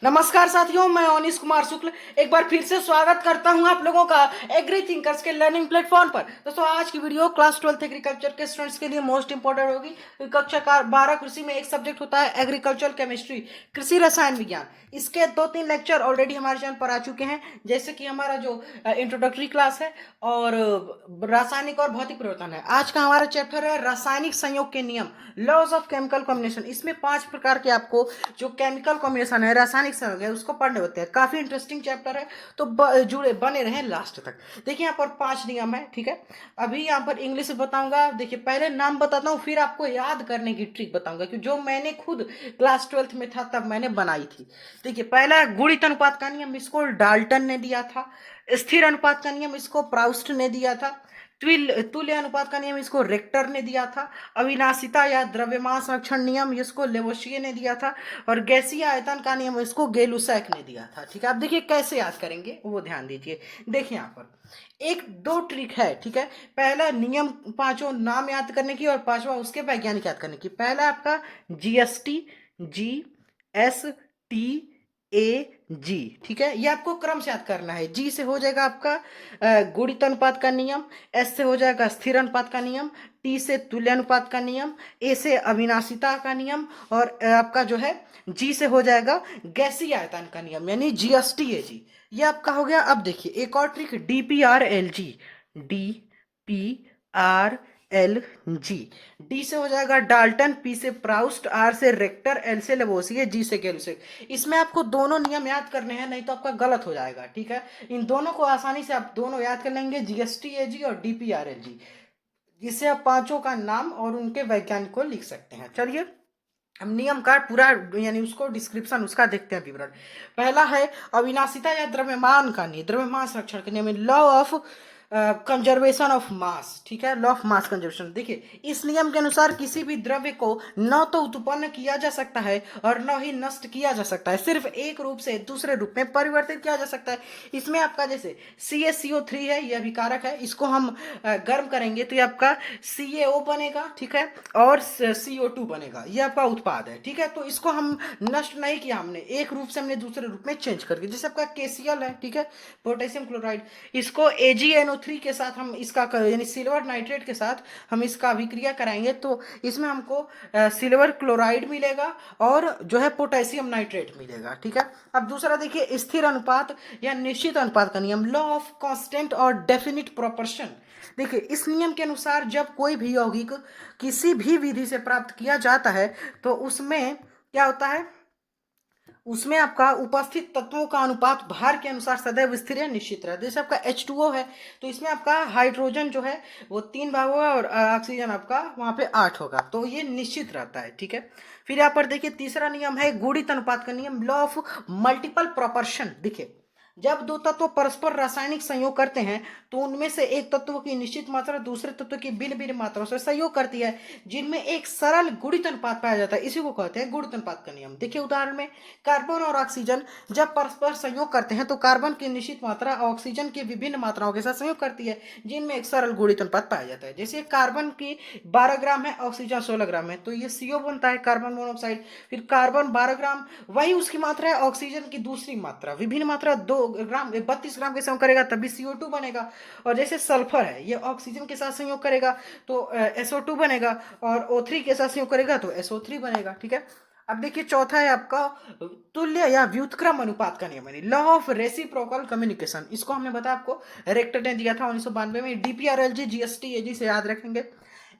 नमस्कार साथियों, मैं अनिश कुमार शुक्ल एक बार फिर से स्वागत करता हूं आप लोगों का एग्री थिंकर्स के लर्निंग प्लेटफॉर्म पर। दोस्तों, आज की वीडियो क्लास 12th एग्रीकल्चर के स्टूडेंट्स के लिए मोस्ट इंपोर्टेंट होगी। कक्षा का 12 कृषि में एक सब्जेक्ट होता है एग्रीकल्चर केमिस्ट्री, कृषि रसायन विज्ञान। इसके 2-3 लेक्चर ऑलरेडी हमारे चैनल पर आ चुके हैं, जैसे कि हमारा जो इंट्रोडक्टरी क्लास है और रासायनिक और भौतिक परिवर्तन है। आज का हमारा चैप्टर है रासायनिक संयोग के नियम, लॉज ऑफ केमिकल कॉम्बिनेशन। इसमें 5 प्रकार के आपको जो केमिकल कॉम्बिनेशन है, रासायनिक संयोग है, उसको पढ़ने होते हैं। काफी इंटरेस्टिंग चैप्टर है, तो जुड़े बने रहें लास्ट तक। देखिए यहाँ पर 5 नियम है, ठीक है। अभी यहाँ पर इंग्लिश में बताऊंगा। देखिए, पहले नाम बताता हूँ, फिर आपको याद करने की ट्रिक बताऊंगा, कि जो मैंने खुद क्लास 12th में था तब मैंने बनाई थी। देखिए, पहला गुणित अनुपात का नियम, इसको डाल्टन ने दिया था। स्थिर अनुपात का नियम, इसको प्राउस्ट ने दिया था। तुल्य अनुपात का नियम, इसको रेक्टर ने दिया था। अविनाशिता या द्रव्यमान संरक्षण नियम, इसको लेवोसिये ने दिया था। और गैसीय आयतन का नियम, इसको गेलुसैक ने दिया था। ठीक है, अब देखिए कैसे याद करेंगे वो ध्यान दीजिए। देखिए यहाँ पर एक दो ट्रिक है, ठीक है। पहला नियम, पांचों नाम याद करने की, और पांचवा उसके वैज्ञानिक याद करने की। पहला आपका जीएसटी, GSTAG, ठीक है। ये आपको क्रम से याद करना है। जी से हो जाएगा आपका गुणित अनुपात का नियम, एस से हो जाएगा स्थिर अनुपात का नियम, टी से तुल्य अनुपात का नियम, ए से अविनाशिता का नियम, और आपका जो है जी से हो जाएगा गैसीय आयतन का नियम, यानी GSTAG। ये आपका हो गया। अब देखिए एक और ट्रिक, DPRLG, DPRLG। डी से हो जाएगा डाल्टन, पी से प्राउस्ट, आर से रेक्टर, एल से लेवोसिये, जी से गेलुसेक। इसमें आपको दोनों नियम याद करने हैं, नहीं तो आपका गलत हो जाएगा, ठीक है। इन दोनों को आसानी से आप दोनों याद कर लेंगे, GSTAG और DPRLG, जिससे आप पांचों का नाम और उनके वैज्ञानिक को लिख सकते हैं। चलिए हम नियम का पूरा, यानी उसको डिस्क्रिप्शन उसका देखते हैं, विवरण। पहला है अविनाशिता या द्रव्यमान का नियम, द्रव्यमान संरक्षण के नियम, law of conservation of mass, ठीक है, लॉ ऑफ मास कंजर्वेशन। देखिए, इस नियम के अनुसार किसी भी द्रव्य को न तो उत्पन्न किया जा सकता है और न ही नष्ट किया जा सकता है, सिर्फ एक रूप से दूसरे रूप में परिवर्तित किया जा सकता है। इसमें आपका जैसे CaCO3 है, यह अभिकारक है, इसको हम गर्म करेंगे तो ये आपका CaO बनेगा, ठीक है, और CO2 बनेगा। ये आपका उत्पाद है, ठीक है। तो इसको हम नष्ट नहीं किया, हमने एक रूप से हमने दूसरे रूप में चेंज करके, जैसे आपका KCl है, ठीक है, पोटेशियम क्लोराइड, इसको AgNO3 के साथ हम इसका यानी सिल्वर नाइट्रेट के साथ हम इसका अभिक्रिया कराएंगे, तो इसमें हमको सिल्वर क्लोराइड मिलेगा और जो है पोटेशियम नाइट्रेट मिलेगा, ठीक है। अब दूसरा देखिए, स्थिर अनुपात या निश्चित अनुपात का नियम, लॉ ऑफ कांस्टेंट और डेफिनिट प्रोपोर्शन। देखिए, इस नियम के अनुसार जब कोई भी यौगिक किसी भी विधि से प्राप्त किया जाता है, तो उसमें क्या होता है, उसमें आपका उपस्थित तत्वों का अनुपात भार के अनुसार सदैव स्थिर या निश्चित रहता है। जैसे आपका H2O है, तो इसमें आपका हाइड्रोजन जो है वो 3 भाग होगा और ऑक्सीजन आपका वहां पे 8 होगा, तो ये निश्चित रहता है, ठीक है। फिर यहाँ पर देखिए तीसरा नियम है गुणित अनुपात का नियम, लॉ ऑफ मल्टीपल प्रोपोर्शन। देखिए, जब दो तत्व परस्पर रासायनिक संयोग करते हैं, तो उनमें से एक तत्व की निश्चित मात्रा दूसरे तत्व की भिन्न भिन्न मात्राओं से सहयोग करती है, जिनमें एक सरल गुणित अनुपात पाया जाता है। इसी को कहते हैं गुणित अनुपात का नियम। देखिए उदाहरण में, कार्बन और ऑक्सीजन जब परस्पर संयोग करते हैं, तो कार्बन की निश्चित मात्रा ऑक्सीजन की विभिन्न मात्राओं के साथ संयोग करती है, जिनमें एक सरल गुणित अनुपात पाया जाता है। जैसे कार्बन की 12 ग्राम है, ऑक्सीजन 16 ग्राम है, तो ये CO बनता है, कार्बन मोनोऑक्साइड। फिर कार्बन 12 ग्राम, वही उसकी मात्रा है, ऑक्सीजन की दूसरी मात्रा, विभिन्न मात्रा 2 ग्राम 32 ग्राम के संयोग करेगा, तभी CO2 बनेगा। और जैसे सल्फर है, ये ऑक्सीजन के साथ संयोग करेगा तो SO2 बनेगा, और O3 के साथ संयोग करेगा तो SO3 बनेगा, ठीक है। अब देखिए चौथा है आपका तुल्य या व्युत्क्रम अनुपात का नियम, लॉ ऑफ रेसिप्रोकल कम्युनिकेशन। इसको हमने बताया आपको, रेक्टर ने दिया था 1992 में। DPRLG, GSTAG से याद रखेंगे।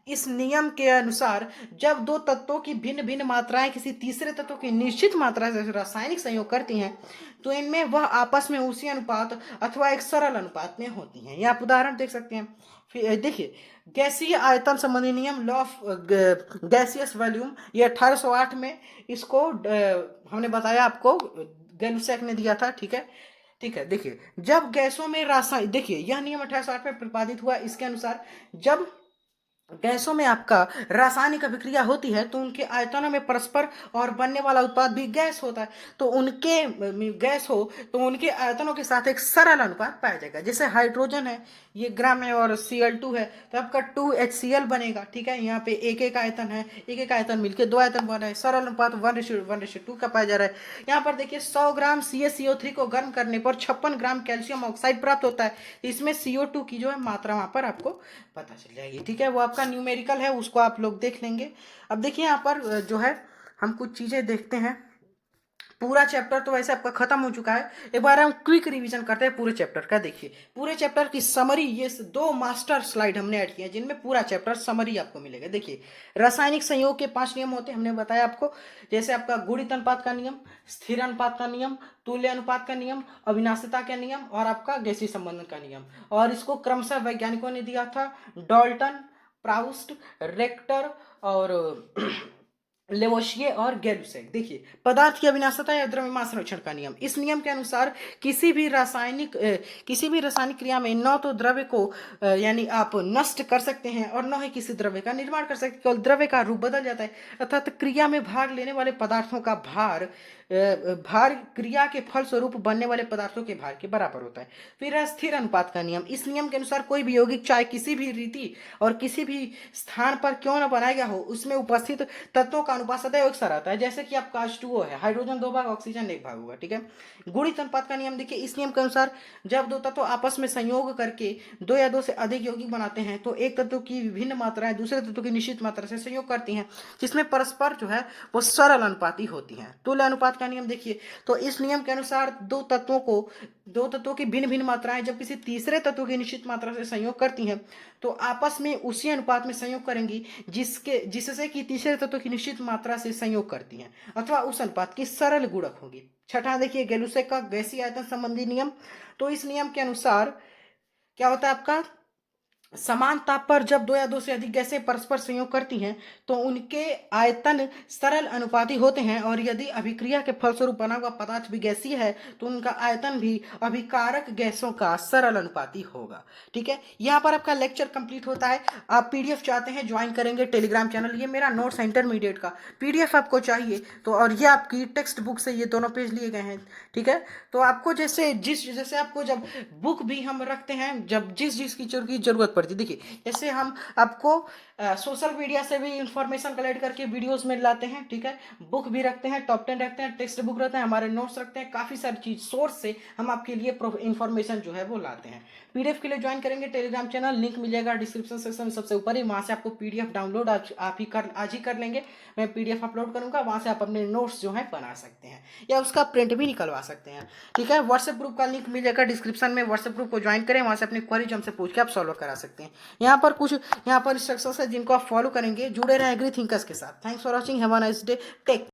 इस नियम के अनुसार जब दो तत्वों की भिन्न भिन्न मात्राएं किसी तीसरे तत्व की निश्चित मात्रा से रासायनिक संयोग करती हैं, तो इनमें वह आपस में उसी अनुपात अथवा एक सरल अनुपात में होती हैं। ये आप उदाहरण देख सकते हैं। फिर देखिए, गैसीय आयतन संबंधी नियम, लॉ ऑफ गैसियस वॉल्यूम, ये 1808 में इसको हमने बताया आपको, गेलुसैक ने दिया था, ठीक है। ठीक है, देखिए जब गैसों में रासायनिक, देखिए यह नियम 1808 में प्रतिपादित हुआ। इसके अनुसार जब गैसों में आपका रासायनिक अभिक्रिया होती है, तो उनके आयतनों में परस्पर और बनने वाला उत्पाद भी गैस होता है, तो उनके गैस हो तो उनके आयतनों के साथ एक सरल अनुपात पाया जाएगा। जैसे हाइड्रोजन है, ये ग्राम है और Cl2 है, तो आपका 2HCl बनेगा। ठीक है, यहाँ पे एक एक आयतन है, एक एक आयतन मिलके 2 आयतन बन रहा है, सरल अनुपात 1:1:2 का पाया जा रहा है। यहाँ पर देखिए 100 ग्राम CaCO3 को गर्म करने पर 56 ग्राम कैल्शियम ऑक्साइड प्राप्त होता है। इसमें CO2 की जो है मात्रा वहाँ पर आपको पता चल जाएगी। ठीक है, वो आपका न्यूमेरिकल है, उसको आप लोग देख लेंगे। अब देखिए यहाँ पर जो है हम कुछ चीज़ें देखते हैं। पूरा चैप्टर तो वैसे आपका खत्म हो चुका है, एक बार हम क्विक रिवीजन करते हैं पूरे चैप्टर का। देखिए पूरे चैप्टर की समरी, ये 2 मास्टर स्लाइड हमने ऐड किए हैं जिनमें पूरा चैप्टर समरी आपको मिलेगा। देखिए रासायनिक संयोग के 5 नियम होते हैं, हमने बताया आपको, जैसे आपका गुणित अनुपात का नियम, स्थिर अनुपात का नियम, तुल्य अनुपात का नियम, अविनाशिता का नियम और आपका गैसीय संबंधन का नियम। और इसको क्रमशः वैज्ञानिकों ने दिया था, डाल्टन, प्राउस्ट, रेक्टर और लेवोशिए और गैलुसेक। देखिए पदार्थ की अविनाशिता या द्रव्यमान संरक्षण का नियम, इस नियम के अनुसार किसी भी रासायनिक क्रिया में न तो द्रव्य को यानी आप नष्ट कर सकते हैं और न ही किसी द्रव्य का निर्माण कर सकते हैं, केवल द्रव्य का रूप बदल जाता है। अर्थात क्रिया में भाग लेने वाले पदार्थों का भार क्रिया के फल स्वरूप बनने वाले पदार्थों के भार के बराबर होता है। फिर है स्थिर अनुपात का नियम, इस नियम के अनुसार कोई भी यौगिक चाहे किसी भी रीति और किसी भी स्थान पर क्यों न बनाया गया हो, उसमें उपस्थित तत्वों का अनुपात सदैव एक सा रहता है। जैसे कि आपका H2O है, हाइड्रोजन 2 भाग, ऑक्सीजन 1 भाग होगा। ठीक है, गुणित अनुपात का नियम देखिए, इस नियम के अनुसार जब 2 तत्व आपस में संयोग करके 2 या 2 से अधिक यौगिक बनाते हैं तो एक तत्व की विभिन्न मात्राएं दूसरे तत्व की निश्चित मात्रा से संयोग करती हैं, जिसमें परस्पर जो है वो सरल अनुपाती होती हैं। तुल्य अनुपात का नियम देखिए, तो इस नियम के अनुसार 2 तत्वों की भिन्न भिन्न मात्राएं जब किसी तीसरे तत्व की निश्चित मात्रा से संयोग करती हैं तो आपस में उसी अनुपात में संयोग करेंगी जिससे कि तीसरे तत्व की निश्चित मात्रा से संयोग करती हैं, अथवा उस अनुपात की सरल गुणक होगी। छठा देखिए गैलुसेक का गैसीय आयतन संबंधी नियम, तो इस नियम के अनुसार क्या होता है आपका, समान ताप पर जब 2 या 2 से अधिक गैसें परस्पर संयोग करती हैं तो उनके आयतन सरल अनुपाती होते हैं, और यदि अभिक्रिया के फलस्वरूप बना हुआ पदार्थ भी गैसीय है तो उनका आयतन भी अभिकारक गैसों का सरल अनुपाती होगा। ठीक है, यहाँ पर आपका लेक्चर कंप्लीट होता है। आप PDF चाहते हैं ज्वाइन करेंगे टेलीग्राम चैनल, ये मेरा नोट्स इंटरमीडिएट का PDF आपको चाहिए तो, और ये आपकी टेक्स्ट बुक से ये दोनों पेज लिए गए हैं। ठीक है, तो आपको जैसे आपको जब बुक भी हम रखते हैं, जब जिस की जरूरत पड़ती, देखिए जैसे हम आपको सोशल मीडिया से भी इंफॉर्मेशन कलेक्ट करके वीडियोस में लाते हैं। ठीक है, बुक भी रखते हैं, टॉप 10 रखते हैं, टेक्स्ट बुक रहते हैं, हमारे नोट्स रखते हैं, काफ़ी सारी चीज सोर्स से हम आपके लिए इंफॉर्मेशन जो है वो लाते हैं। PDF के लिए ज्वाइन करेंगे टेलीग्राम चैनल, लिंक मिल जाएगा डिस्क्रिप्शन सेक्शन में सबसे ऊपर ही, वहाँ से आपको PDF डाउनलोड आज ही कर लेंगे, मैं PDF अपलोड करूँगा, वहाँ से आप अपने नोट्स जो है बना सकते हैं या उसका प्रिंट भी निकलवा सकते हैं। ठीक है, व्हाट्सएप ग्रुप का लिंक मिल जाएगा डिस्क्रिप्शन में, व्हाट्सएप ग्रुप को ज्वाइन करें, वहाँ से अपनी क्वेरीज हमसे पूछ के आप सॉल्व करा सकते हैं। यहाँ पर इंस्ट्रक्शंस है जिनको आप फॉलो करेंगे, जुड़े रहें एग्री थिंकर्स के साथ। Thanks for watching, have a nice day, take